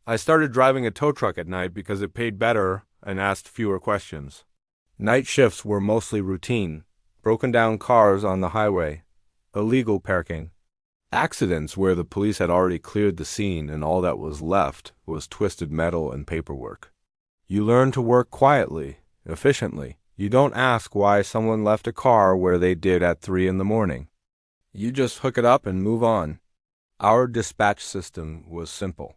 I started driving a tow truck at night because it paid better and asked fewer questions. Night shifts were mostly routine, broken down cars on the highway, illegal parking, accidents where the police had already cleared the scene and all that was left was twisted metal and paperwork. You learn to work quietly, efficiently. You don't ask why someone left a car where they did at 3 in the morning. You just hook it up and move on. Our dispatch system was simple.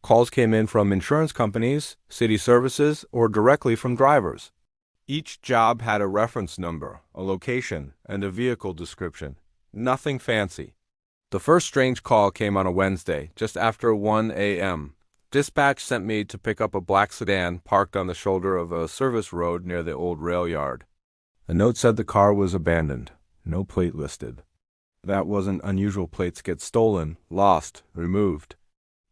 Calls came in from insurance companies, city services, or directly from drivers. Each job had a reference number, a location, and a vehicle description. Nothing fancy. The first strange call came on a Wednesday, just after 1 a.m. Dispatch sent me to pick up a black sedan parked on the shoulder of a service road near the old rail yard. A note said the car was abandoned, no plate listed. That wasn't unusual. Plates get stolen, lost, removed.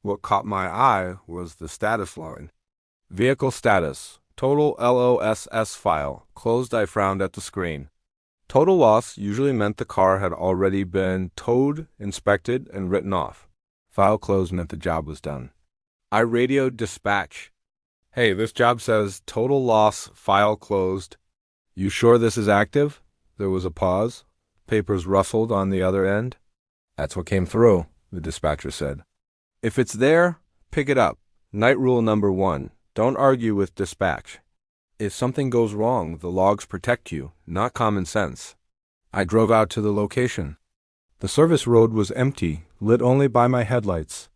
What caught my eye was the status line. Vehicle status, total LOSS file, closed. I frowned at the screen. Total loss usually meant the car had already been towed, inspected, and written off. File closed meant the job was done. I radioed dispatch. Hey, this job says total loss, file closed. You sure this is active? There was a pause. Papers rustled on the other end. That's what came through, the dispatcher said. If it's there, pick it up. Night rule number 1. Don't argue with dispatch. If something goes wrong, the logs protect you, not common sense. I drove out to the location. The service road was empty, lit only by my headlights.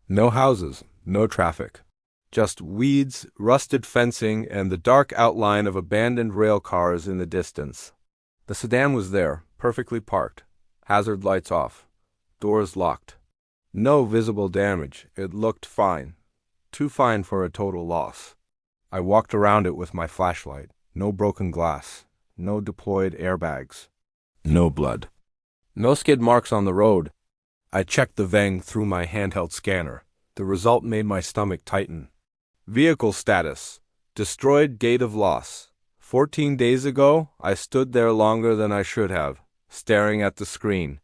No houses, no traffic. Just weeds, rusted fencing, and the dark outline of abandoned rail cars in the distance. The sedan was there, perfectly parked. Hazard lights off. Doors locked. No visible damage. It looked fine. Too fine for a total loss. I walked around it with my flashlight. No broken glass. No deployed airbags. No blood. No skid marks on the road. I checked the VENG through my handheld scanner. The result made my stomach tighten. Vehicle status. Destroyed date of loss. 14 days ago, I stood there longer than I should have, staring at the screen.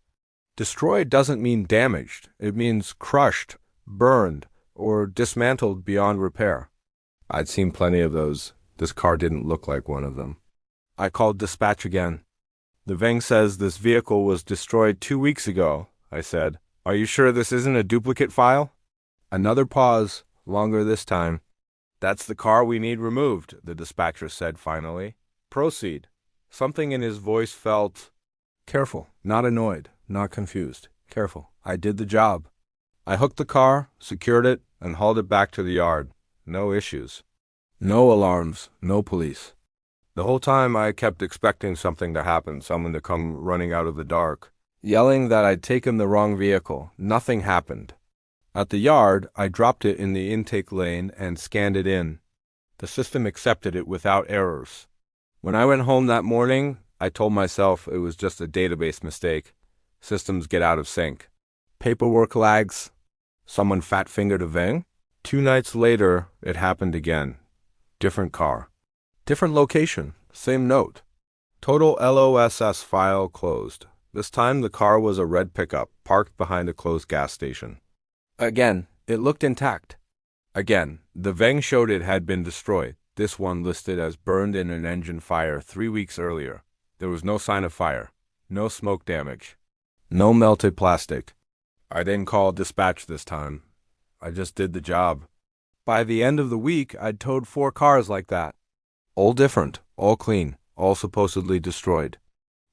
Destroyed doesn't mean damaged. It means crushed, burned, or dismantled beyond repair. I'd seen plenty of those. This car didn't look like one of them. I called dispatch again. The VENG says this vehicle was destroyed 2 weeks ago, I said. Are you sure this isn't a duplicate file? Another pause, longer this time. That's the car we need removed, the dispatcher said finally. Proceed. Something in his voice felt careful, not annoyed, not confused. Careful. I did the job. I hooked the car, secured it, and hauled it back to the yard. No issues. No alarms, no police. The whole time I kept expecting something to happen, someone to come running out of the dark, yelling that I'd taken the wrong vehicle. Nothing happened. At the yard, I dropped it in the intake lane and scanned it in. The system accepted it without errors. When I went home that morning, I told myself it was just a database mistake. Systems get out of sync. Paperwork lags. Someone fat-fingered a VENG? 2 nights later, it happened again. Different car. Different location. Same note. Total LOSS file closed. This time the car was a red pickup, parked behind a closed gas station. Again, it looked intact. Again, the VENG showed it had been destroyed. This one listed as burned in an engine fire 3 weeks earlier. There was no sign of fire. No smoke damage. No melted plastic. I didn't call dispatch this time. I just did the job. By the end of the week, I'd towed 4 cars like that. All different, all clean, all supposedly destroyed.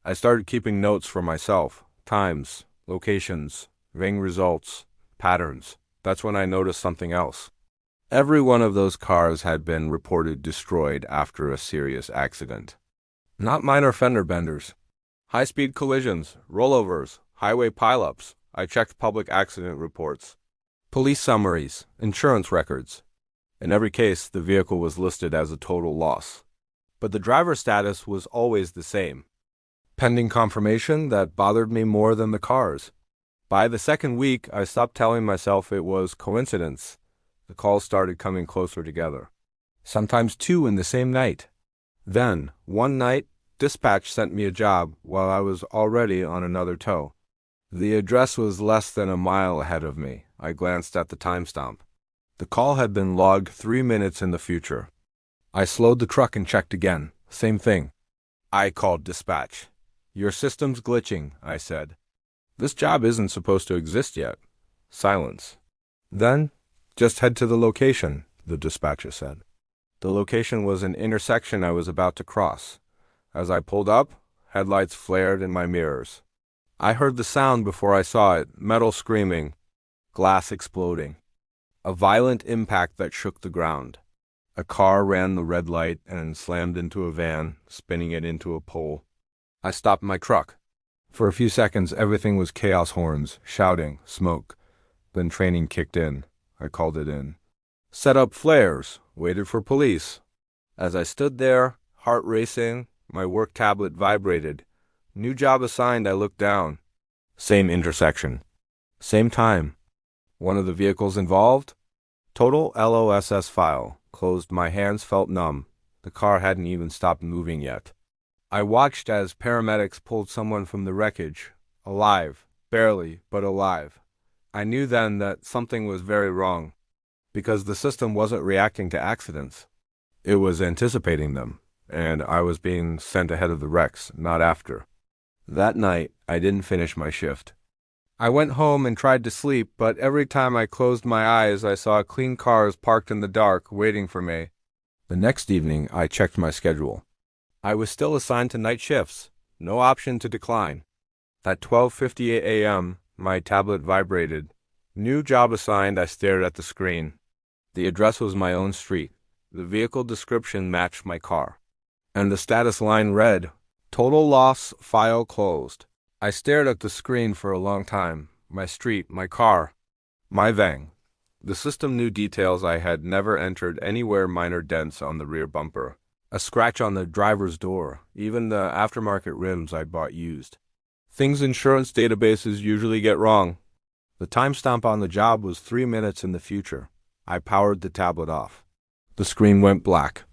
I started keeping notes for myself. Times, locations, VENG results, patterns. That's when I noticed something else. Every one of those cars had been reported destroyed after a serious accident. Not minor fender benders. High-speed collisions, rollovers, highway pileups. I checked public accident reports. Police summaries, insurance records. In every case, the vehicle was listed as a total loss. But the driver's status was always the same. Pending confirmation that bothered me more than the cars. By the second week, I stopped telling myself it was coincidence. The calls started coming closer together. Sometimes 2 in the same night. Then, one night, dispatch sent me a job while I was already on another tow. The address was less than a mile ahead of me. I glanced at the timestamp. The call had been logged 3 minutes in the future. I slowed the truck and checked again. Same thing. I called dispatch. "Your system's glitching," I said. "This job isn't supposed to exist yet." Silence. "Then, just head to the location," the dispatcher said. The location was an intersection I was about to cross. As I pulled up, headlights flared in my mirrors. I heard the sound before I saw it, metal screaming, glass exploding. A violent impact that shook the ground. A car ran the red light and slammed into a van, spinning it into a pole. I stopped my truck. For a few seconds, everything was chaos horns, shouting, smoke. Then training kicked in. I called it in. Set up flares, waited for police. As I stood there, heart racing, my work tablet vibrated. New job assigned, I looked down. Same intersection. Same time. One of the vehicles involved? Total LOSS file. Closed, my hands felt numb. The car hadn't even stopped moving yet. I watched as paramedics pulled someone from the wreckage. Alive. Barely, but alive. I knew then that something was very wrong, because the system wasn't reacting to accidents. It was anticipating them, and I was being sent ahead of the wrecks, not after. That night, I didn't finish my shift. I went home and tried to sleep, but every time I closed my eyes, I saw clean cars parked in the dark, waiting for me. The next evening, I checked my schedule. I was still assigned to night shifts, no option to decline. At 12:58 a.m., my tablet vibrated. New job assigned, I stared at the screen. The address was my own street. The vehicle description matched my car. And the status line read, "Total loss, file closed." I stared at the screen for a long time. My street, my car, my van. The system knew details I had never entered anywhere: minor dents on the rear bumper, a scratch on the driver's door, even the aftermarket rims I'd bought used. Things insurance databases usually get wrong. The timestamp on the job was 3 minutes in the future. I powered the tablet off. The screen went black.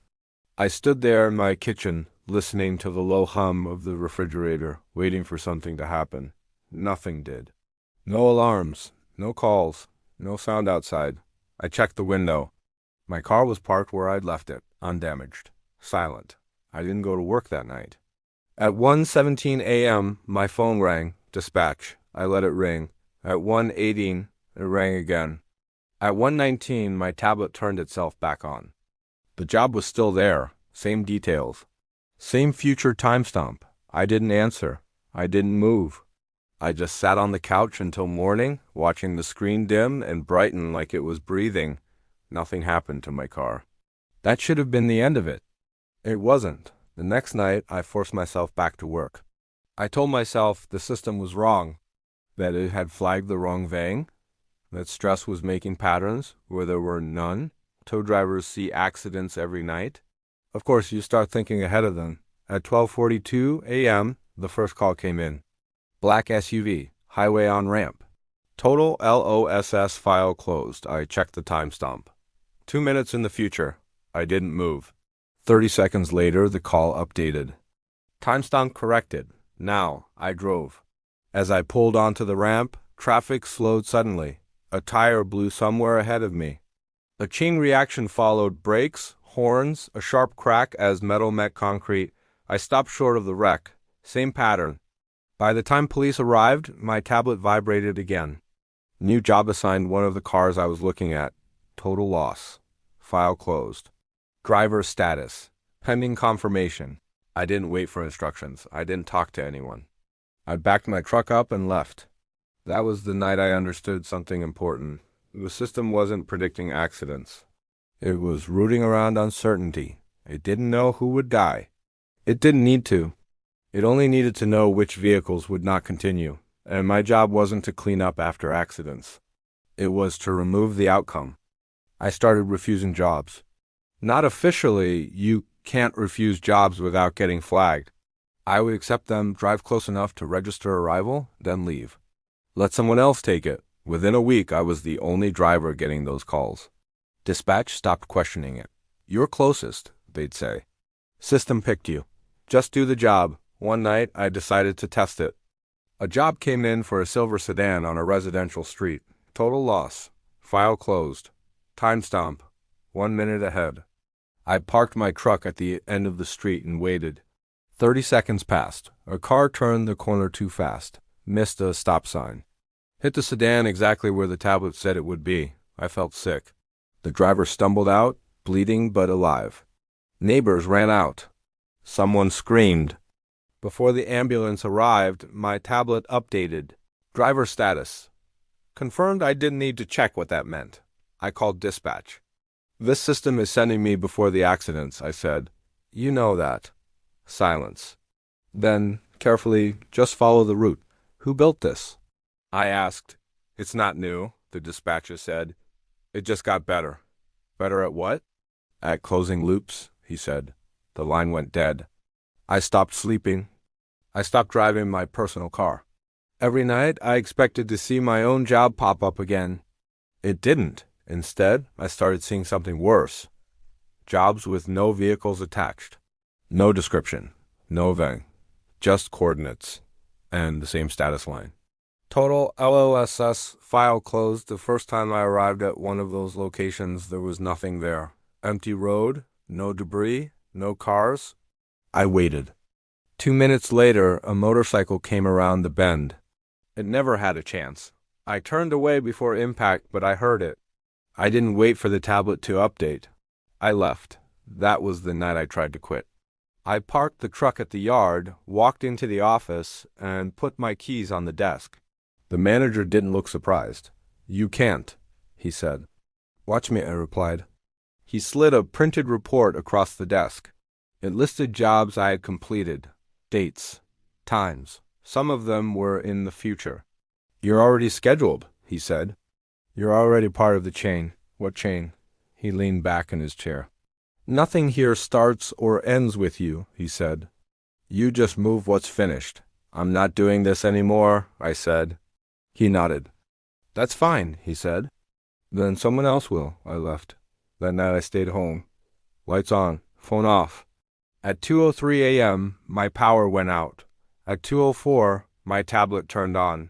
I stood there in my kitchen, listening to the low hum of the refrigerator, waiting for something to happen. Nothing did. No alarms, no calls, no sound outside. I checked the window. My car was parked where I'd left it, undamaged, silent. I didn't go to work that night. At 1:17 a.m., my phone rang. Dispatch. I let it ring. At 1:18, it rang again. At 1:19, my tablet turned itself back on. The job was still there, same details. Same future timestamp. I didn't answer. I didn't move. I just sat on the couch until morning, watching the screen dim and brighten like it was breathing. Nothing happened to my car. That should have been the end of it. It wasn't. The next night, I forced myself back to work. I told myself the system was wrong, that it had flagged the wrong vein, that stress was making patterns where there were none. Tow drivers see accidents every night. Of course, you start thinking ahead of them. At 12:42 a.m., the first call came in. Black SUV, highway on ramp. Total LOSS file closed. I checked the timestamp. 2 minutes in the future. I didn't move. 30 seconds later, the call updated. Timestamp corrected. Now, I drove. As I pulled onto the ramp, traffic slowed suddenly. A tire blew somewhere ahead of me. A chain reaction followed: brakes, horns, a sharp crack as metal met concrete. I stopped short of the wreck. Same pattern. By the time police arrived, my tablet vibrated again. New job assigned one of the cars I was looking at. Total loss. File closed. Driver status. Pending confirmation. I didn't wait for instructions. I didn't talk to anyone. I backed my truck up and left. That was the night I understood something important. The system wasn't predicting accidents. It was rooting around uncertainty. It didn't know who would die. It didn't need to. It only needed to know which vehicles would not continue. And my job wasn't to clean up after accidents. It was to remove the outcome. I started refusing jobs. Not officially, you can't refuse jobs without getting flagged. I would accept them, drive close enough to register arrival, then leave. Let someone else take it. Within a week, I was the only driver getting those calls. Dispatch stopped questioning it. "You're closest," they'd say. "System picked you. Just do the job." One night, I decided to test it. A job came in for a silver sedan on a residential street. Total loss. File closed. Timestamp. 1 minute ahead. I parked my truck at the end of the street and waited. 30 seconds passed. A car turned the corner too fast. Missed a stop sign. Hit the sedan exactly where the tablet said it would be. I felt sick. The driver stumbled out, bleeding but alive. Neighbors ran out. Someone screamed. Before the ambulance arrived, my tablet updated. Driver status. Confirmed. I didn't need to check what that meant. I called dispatch. This system is sending me before the accidents, I said. You know that. Silence. Then, carefully, just follow the route. Who built this? I asked. It's not new, the dispatcher said. It just got better. Better at what? At closing loops, he said. The line went dead. I stopped sleeping. I stopped driving my personal car. Every night, I expected to see my own job pop up again. It didn't. Instead, I started seeing something worse. Jobs with no vehicles attached. No description. No VAN. Just coordinates. And the same status line. Total LOSS file closed. The first time I arrived at one of those locations, there was nothing there. Empty road, no debris, no cars. I waited. 2 minutes later, a motorcycle came around the bend. It never had a chance. I turned away before impact, but I heard it. I didn't wait for the tablet to update. I left. That was the night I tried to quit. I parked the truck at the yard, walked into the office, and put my keys on the desk. The manager didn't look surprised. You can't, he said. Watch me, I replied. He slid a printed report across the desk. It listed jobs I had completed, dates, times. Some of them were in the future. You're already scheduled, he said. You're already part of the chain. What chain? He leaned back in his chair. Nothing here starts or ends with you, he said. You just move what's finished. I'm not doing this anymore, I said. He nodded. That's fine, he said. Then someone else will, I left. That night I stayed home. Lights on, phone off. At 2:03 a.m., my power went out. At 2:04, my tablet turned on.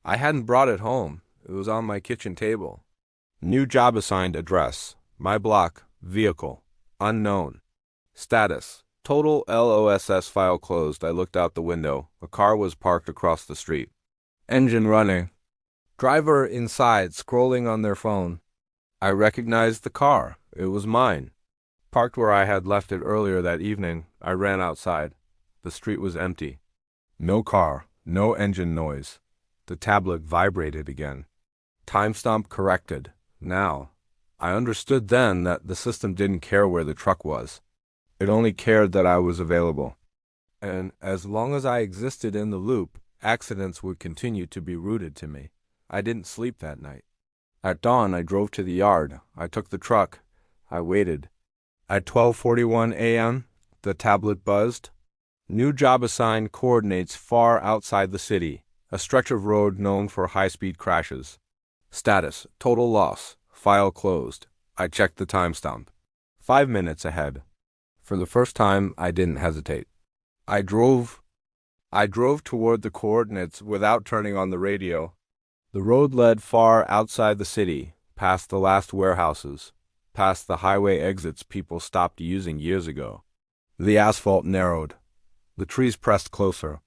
I hadn't brought it home. It was on my kitchen table. New job assigned address. My block, vehicle, unknown. Status, total LOSS file closed. I looked out the window. A car was parked across the street. Engine running. Driver inside, scrolling on their phone. I recognized the car. It was mine. Parked where I had left it earlier that evening, I ran outside. The street was empty. No car, no engine noise. The tablet vibrated again. Timestamp corrected. Now, I understood then that the system didn't care where the truck was. It only cared that I was available. And as long as I existed in the loop, accidents would continue to be routed to me. I didn't sleep that night. At dawn, I drove to the yard. I took the truck. I waited. At 12:41 a.m., the tablet buzzed. New job assigned, coordinates far outside the city. A stretch of road known for high-speed crashes. Status, total loss. File closed. I checked the timestamp. 5 minutes ahead. For the first time, I didn't hesitate. I drove toward the coordinates without turning on the radio. The road led far outside the city, past the last warehouses, past the highway exits people stopped using years ago. The asphalt narrowed. The trees pressed closer.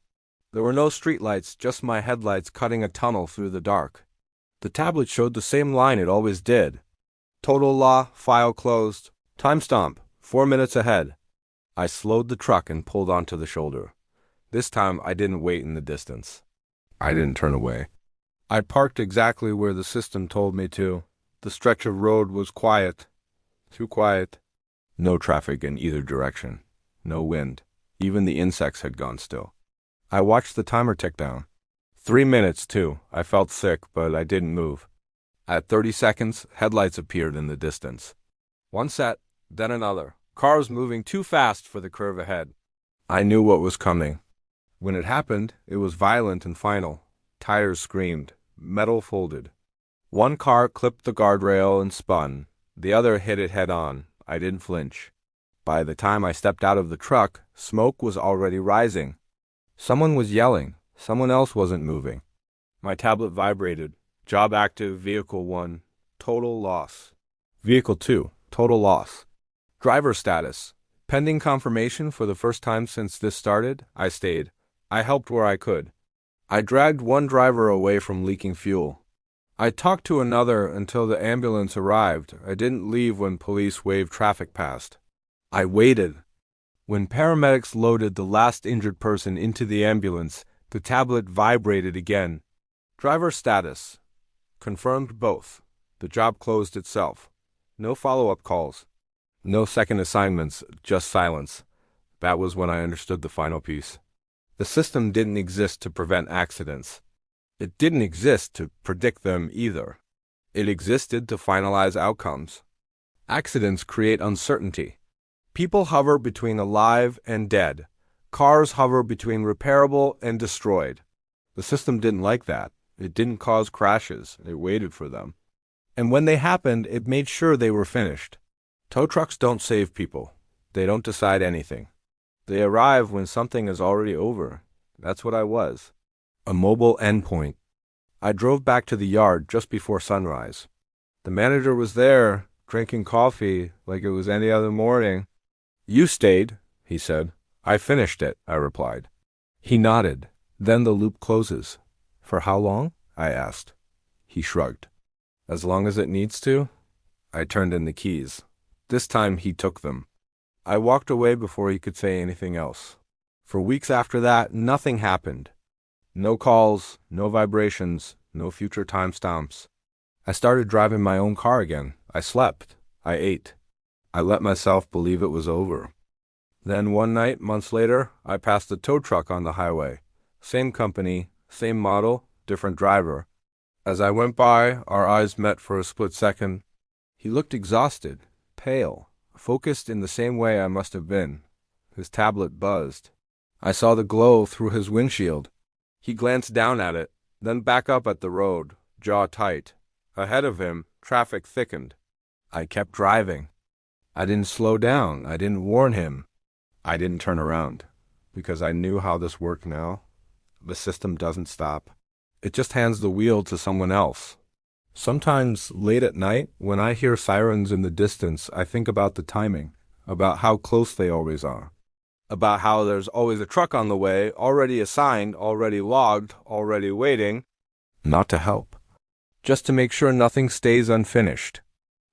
There were no streetlights, just my headlights cutting a tunnel through the dark. The tablet showed the same line it always did. Total law, file closed. Timestamp, 4 minutes ahead. I slowed the truck and pulled onto the shoulder. This time I didn't wait in the distance. I didn't turn away. I parked exactly where the system told me to. The stretch of road was quiet. Too quiet. No traffic in either direction. No wind. Even the insects had gone still. I watched the timer tick down. 3 minutes, too. I felt sick, but I didn't move. At 30 seconds, headlights appeared in the distance. One set, then another. Cars moving too fast for the curve ahead. I knew what was coming. When it happened, it was violent and final. Tires screamed. Metal folded. One car clipped the guardrail and spun. The other hit it head-on. I didn't flinch. By the time I stepped out of the truck, smoke was already rising. Someone was yelling. Someone else wasn't moving. My tablet vibrated. Job active, vehicle 1. Total loss. Vehicle 2, total loss. Driver status. Pending confirmation for the first time since this started, I stayed. I helped where I could. I dragged one driver away from leaking fuel. I talked to another until the ambulance arrived. I didn't leave when police waved traffic past. I waited. When paramedics loaded the last injured person into the ambulance, the tablet vibrated again. Driver status. Confirmed both. The job closed itself. No follow-up calls. No second assignments, just silence. That was when I understood the final piece. The system didn't exist to prevent accidents. It didn't exist to predict them either. It existed to finalize outcomes. Accidents create uncertainty. People hover between alive and dead. Cars hover between repairable and destroyed. The system didn't like that. It didn't cause crashes. It waited for them. And when they happened, it made sure they were finished. Tow trucks don't save people. They don't decide anything. They arrive when something is already over. That's what I was. A mobile endpoint. I drove back to the yard just before sunrise. The manager was there, drinking coffee like it was any other morning. "You stayed," he said. "I finished it," I replied. He nodded. "Then the loop closes." "For how long?" I asked. He shrugged. "As long as it needs to." I turned in the keys. This time he took them. I walked away before he could say anything else. For weeks after that, nothing happened. No calls, no vibrations, no future timestamps. I started driving my own car again. I slept. I ate. I let myself believe it was over. Then one night, months later, I passed a tow truck on the highway. Same company, same model, different driver. As I went by, our eyes met for a split second. He looked exhausted, pale, focused in the same way I must have been. His tablet buzzed. I saw the glow through his windshield. He glanced down at it, then back up at the road, jaw tight. Ahead of him, traffic thickened. I kept driving. I didn't slow down. I didn't warn him. I didn't turn around, because I knew how this worked now. The system doesn't stop. It just hands the wheel to someone else. Sometimes, late at night, when I hear sirens in the distance, I think about the timing, about how close they always are, about how there's always a truck on the way, already assigned, already logged, already waiting, not to help, just to make sure nothing stays unfinished.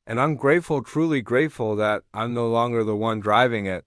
And I'm grateful, truly grateful, that I'm no longer the one driving it.